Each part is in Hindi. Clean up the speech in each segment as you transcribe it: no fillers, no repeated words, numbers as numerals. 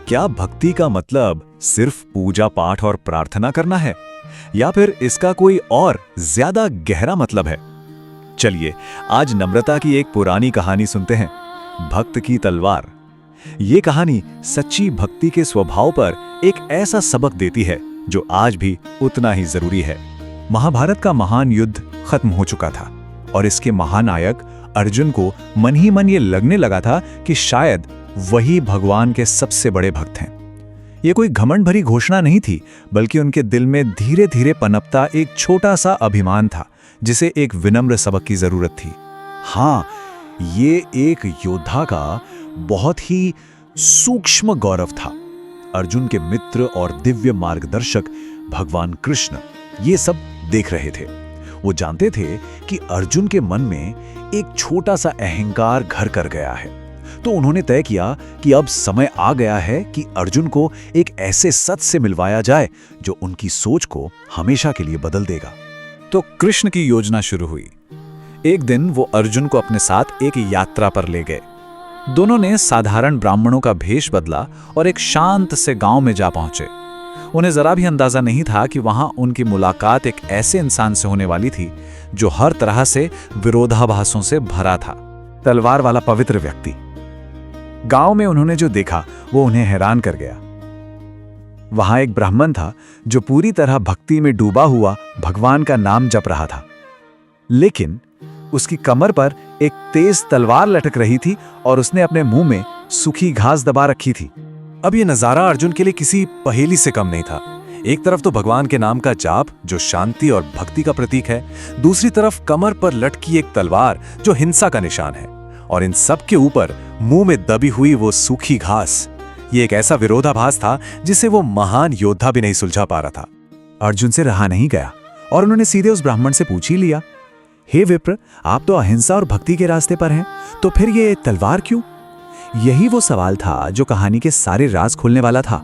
क्या भक्ति का मतलब सिर्फ पूजा पाठ और प्रार्थना करना है, या फिर इसका कोई और ज्यादा गहरा मतलब है? चलिए आज नम्रता की एक पुरानी कहानी सुनते हैं, भक्त की तलवार। ये कहानी सच्ची भक्ति के स्वभाव पर एक ऐसा सबक देती है जो आज भी उतना ही जरूरी है। महाभारत का महान युद्ध खत्म हो चुका था और इसके महानायक अर्जुन को मन ही मन ये लगने लगा था कि शायद वही भगवान के सबसे बड़े भक्त हैं। ये कोई घमंड भरी घोषणा नहीं थी, बल्कि उनके दिल में धीरे धीरे पनपता एक छोटा सा अभिमान था जिसे एक विनम्र सबक की जरूरत थी। हाँ, ये एक योद्धा का बहुत ही सूक्ष्म गौरव था। अर्जुन के मित्र और दिव्य मार्गदर्शक भगवान कृष्ण ये सब देख रहे थे। वो जानते थे कि अर्जुन के मन में एक छोटा सा अहंकार घर कर गया है, तो उन्होंने तय किया कि अब समय आ गया है कि अर्जुन को एक ऐसे सच से मिलवाया जाए जो उनकी सोच को हमेशा के लिए बदल देगा। तो कृष्ण की योजना शुरू हुई। एक दिन वो अर्जुन को अपने साथ एक यात्रा पर ले गए। दोनों ने साधारण ब्राह्मणों का भेष बदला और एक शांत से गांव में जा पहुंचे। उन्हें जरा भी अंदाजा नहीं था कि वहां उनकी मुलाकात एक ऐसे इंसान से होने वाली थी जो हर तरह से विरोधाभासों से भरा था। तलवार वाला पवित्र व्यक्ति। गांव में उन्होंने जो देखा वो उन्हें हैरान कर गया। वहां एक ब्राह्मण था जो पूरी तरह भक्ति में डूबा हुआ भगवान का नाम जप रहा था, लेकिन उसकी कमर पर एक तेज तलवार लटक रही थी और उसने अपने मुंह में सूखी घास दबा रखी थी। अब यह नजारा अर्जुन के लिए किसी पहेली से कम नहीं था। एक तरफ तो भगवान के नाम का जाप जो शांति और भक्ति का प्रतीक है, दूसरी तरफ कमर पर लटकी एक तलवार जो हिंसा का निशान है, और इन सब के ऊपर मुंह में दबी हुई वो सूखी घास। ये एक ऐसा विरोधाभास था जिसे वो महान योद्धा भी नहीं सुलझा पा रहा था। अर्जुन से रहा नहीं गया और उन्होंने सीधे उस ब्राह्मण से पूछ ही लिया, हे विप्र, आप तो अहिंसा और भक्ति के रास्ते पर हैं, तो फिर ये तलवार क्यों? यही वो सवाल था जो कहानी के सारे राज खोलने वाला था।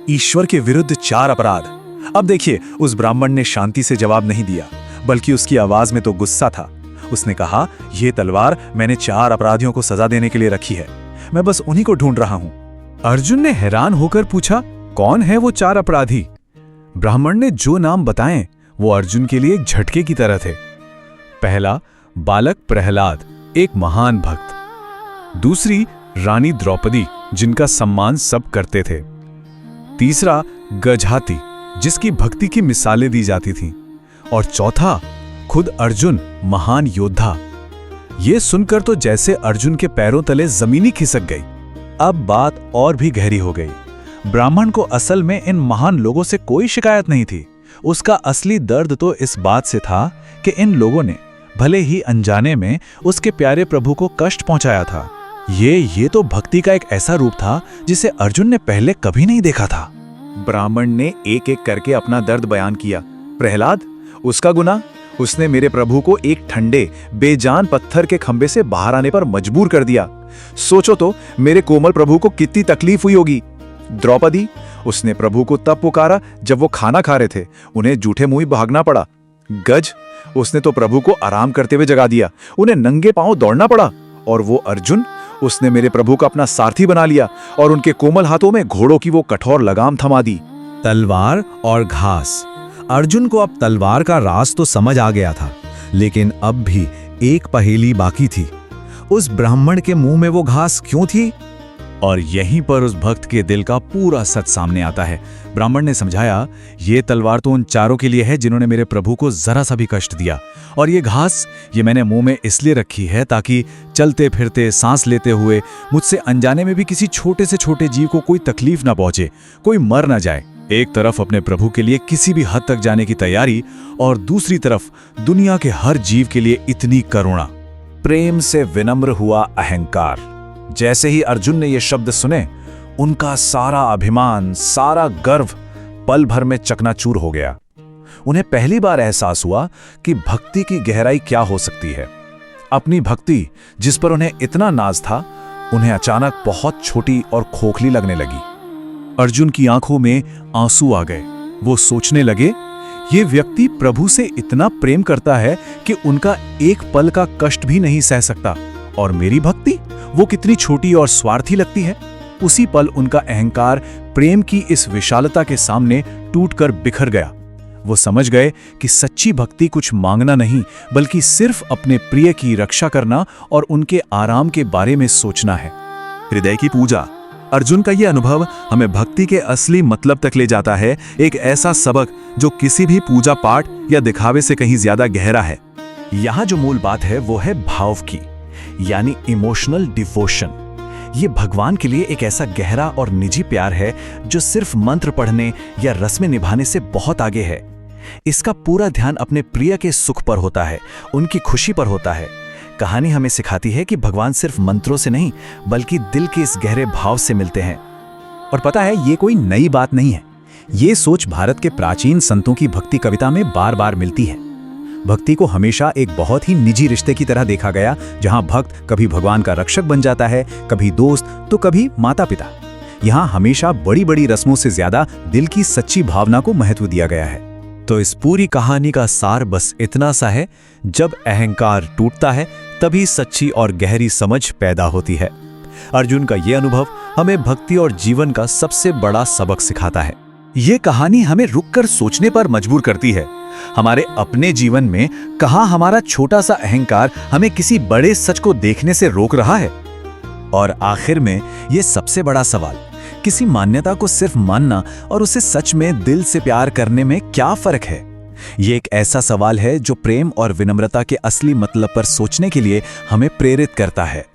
ईश्वर के विरुद्ध 4 अपराध। अब देखिए, उस ब्राह्मण ने शांति से जवाब नहीं दिया, बल्कि उसकी आवाज में तो गुस्सा था। उसने कहा, यह तलवार मैंने 4 अपराधियों को सजा देने के लिए रखी है, मैं बस उन्हीं को ढूंढ रहा हूं। अर्जुन ने हैरान होकर पूछा, कौन है वो 4 अपराधी? ब्राह्मण ने जो नाम बताए वो अर्जुन के लिए एक झटके की तरह थे। पहला, बालक प्रहलाद, एक महान भक्त। दूसरी, रानी द्रौपदी, जिनका सम्मान सब करते थे। तीसरा, गजहाती, जिसकी भक्ति की मिसालें दी जाती थीं। और चौथा, खुद अर्जुन, महान योद्धा। यह सुनकर तो जैसे अर्जुन के पैरों तले जमीनी खिसक गई। अब बात और भी गहरी हो गई। ब्राह्मण को असल में इन महान लोगों से कोई शिकायत नहीं थी। उसका असली दर्द तो इस बात से था कि इन लोगों ने भले ही अनजाने में उसके प्यारे प्रभु को कष्ट पहुंचाया था। ये तो भक्ति का एक ऐसा रूप था जिसे अर्जुन ने पहले कभी नहीं देखा था। ब्राह्मण ने एक एक करके अपना दर्द बयान किया। प्रहलाद, उसका गुनाह, उसने मेरे प्रभु को एक ठंडे बेजान पत्थर के खंबे से बाहर आने पर मजबूर कर दिया। सोचो तो मेरे कोमल प्रभु को कितनी तकलीफ हुई होगी। द्रौपदी, उसने प्रभु को तब पुकारा जब वो खाना खा रहे थे, उन्हें जूठे मुंह भागना पड़ा। गज, उसने तो प्रभु को आराम करते हुए जगा दिया, उन्हें नंगे पांव दौड़ना पड़ा। और वो अर्जुन, उसने मेरे प्रभु को अपना सारथी बना लिया और उनके कोमल हाथों में घोड़ों की वो कठोर लगाम थमा दी। तलवार और घास। अर्जुन को अब तलवार का राज तो समझ आ गया था, लेकिन अब भी एक पहेली बाकी थी। उस ब्राह्मण के मुंह में वो घास क्यों थी? और यहीं पर उस भक्त के दिल का पूरा सच सामने आता है। ब्राह्मण ने समझाया, ये तलवार तो उन 4 के लिए है जिन्होंने मेरे प्रभु को जरा सा भी कष्ट दिया, और ये घास ये मैंने मुंह में इसलिए रखी है ताकि चलते फिरते सांस लेते हुए मुझसे अनजाने में भी किसी छोटे से छोटे जीव को कोई तकलीफ ना पहुंचे, कोई मर ना जाए। एक तरफ अपने प्रभु के लिए किसी भी हद तक जाने की तैयारी, और दूसरी तरफ दुनिया के हर जीव के लिए इतनी करुणा। प्रेम से विनम्र हुआ अहंकार। जैसे ही अर्जुन ने ये शब्द सुने, उनका सारा अभिमान, सारा गर्व पल भर में चकनाचूर हो गया। उन्हें पहली बार एहसास हुआ कि भक्ति की गहराई क्या हो सकती है। अपनी भक्ति, जिस पर उन्हें इतना नाज था, उन्हें अचानक बहुत छोटी और खोखली लगने लगी। अर्जुन की आंखों में आंसू आ गए। वो सोचने लगे, ये व्यक्ति प्रभु से इतना प्रेम करता है कि उनका एक पल का कष्ट भी नहीं सह सकता, और मेरी भक्ति वो कितनी छोटी और स्वार्थी लगती है। उसी पल उनका अहंकार प्रेम की इस विशालता के सामने टूटकर बिखर गया। वो समझ गए कि सच्ची भक्ति कुछ मांगना नहीं, बल्कि सिर्फ अपने प्रिय की रक्षा करना और उनके आराम के बारे में सोचना है। हृदय की पूजा। अर्जुन का यह अनुभव हमें भक्ति के असली मतलब तक ले जाता है, एक ऐसा सबक जो किसी भी पूजा पाठ या दिखावे से कहीं ज्यादा गहरा है। यहाँ जो मूल बात है वो है भाव की, यानी इमोशनल डिवोशन। ये भगवान के लिए एक ऐसा गहरा और निजी प्यार है जो सिर्फ मंत्र पढ़ने या रस्में निभाने से बहुत आगे है। इसका पूरा ध्यान अपने प्रिय के सुख पर होता है, उनकी खुशी पर होता है। कहानी हमें सिखाती है कि भगवान सिर्फ मंत्रों से नहीं, बल्कि दिल के इस गहरे भाव से मिलते हैं। और पता है, ये कोई नई बात नहीं है। ये सोच भारत के प्राचीन संतों की भक्ति कविता में बार बार मिलती है। भक्ति को हमेशा एक बहुत ही निजी रिश्ते की तरह देखा गया, जहां भक्त कभी भगवान का रक्षक बन जाता है, कभी दोस्त, तो कभी माता पिता। यहाँ हमेशा बड़ी बड़ी रस्मों से ज्यादा दिल की सच्ची भावना को महत्व दिया गया है। तो इस पूरी कहानी का सार बस इतना सा है, जब अहंकार टूटता है तभी सच्ची और गहरी समझ पैदा होती है। अर्जुन का यह अनुभव हमें भक्ति और जीवन का सबसे बड़ा सबक सिखाता है। ये कहानी हमें रुककर सोचने पर मजबूर करती है। हमारे अपने जीवन में कहाँ हमारा छोटा सा अहंकार हमें किसी बड़े सच को देखने से रोक रहा है? और आखिर में ये सबसे बड़ा सवाल, किसी मान्यता को सिर्फ मानना और उसे सच में दिल से प्यार करने में क्या फर्क है? ये एक ऐसा सवाल है जो प्रेम और विनम्रता के असली मतलब पर सोचने के लिए हमें प्रेरित करता है।